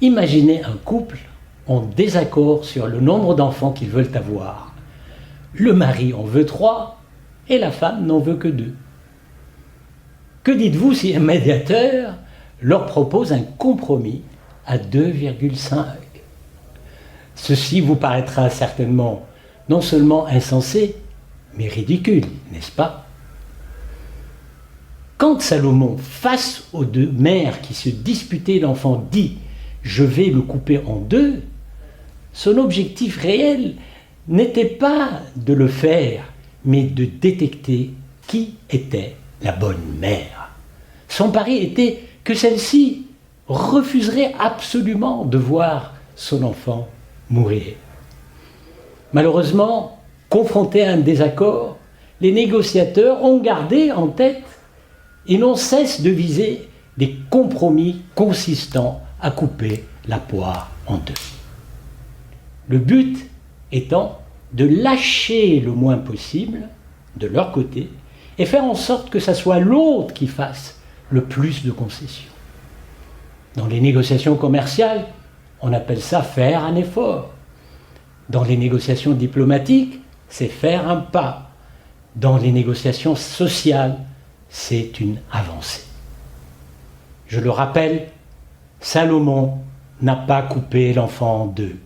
Imaginez un couple en désaccord sur le nombre d'enfants qu'ils veulent avoir. Le mari en veut 3 et la femme n'en veut que 2. Que dites-vous si un médiateur leur propose un compromis à 2,5? Ceci vous paraîtra certainement non seulement insensé, mais ridicule, n'est-ce pas? Quand Salomon, face aux 2 mères qui se disputaient l'enfant, dit « je vais le couper en 2 », son objectif réel n'était pas de le faire, mais de détecter qui était la bonne mère. Son pari était que celle-ci refuserait absolument de voir son enfant mourir. Malheureusement, confrontés à un désaccord, les négociateurs ont gardé en tête et n'ont cesse de viser des compromis consistant à couper la poire en 2. Le but étant de lâcher le moins possible de leur côté et faire en sorte que ce soit l'autre qui fasse le plus de concessions. Dans les négociations commerciales, on appelle ça faire un effort. Dans les négociations diplomatiques, c'est faire un pas. Dans les négociations sociales, c'est une avancée. Je le rappelle, Salomon n'a pas coupé l'enfant en 2.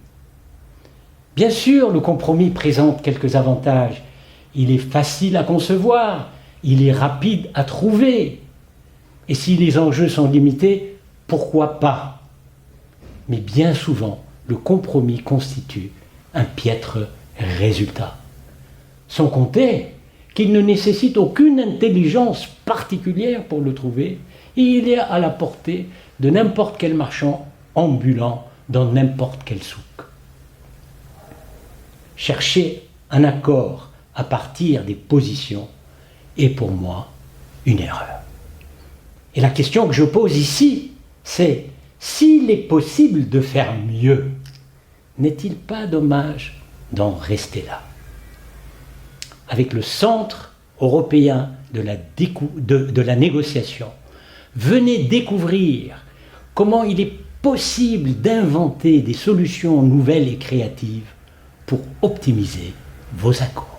Bien sûr, le compromis présente quelques avantages. Il est facile à concevoir, il est rapide à trouver. Et si les enjeux sont limités, pourquoi pas? Mais bien souvent, le compromis constitue un piètre résultat. Sans compter qu'il ne nécessite aucune intelligence particulière pour le trouver, et il est à la portée de n'importe quel marchand ambulant dans n'importe quel souk. Chercher un accord à partir des positions est pour moi une erreur. Et la question que je pose ici, c'est s'il est possible de faire mieux, n'est-il pas dommage d'en rester là? Avec le Centre européen de la négociation, venez découvrir comment il est possible d'inventer des solutions nouvelles et créatives pour optimiser vos accords.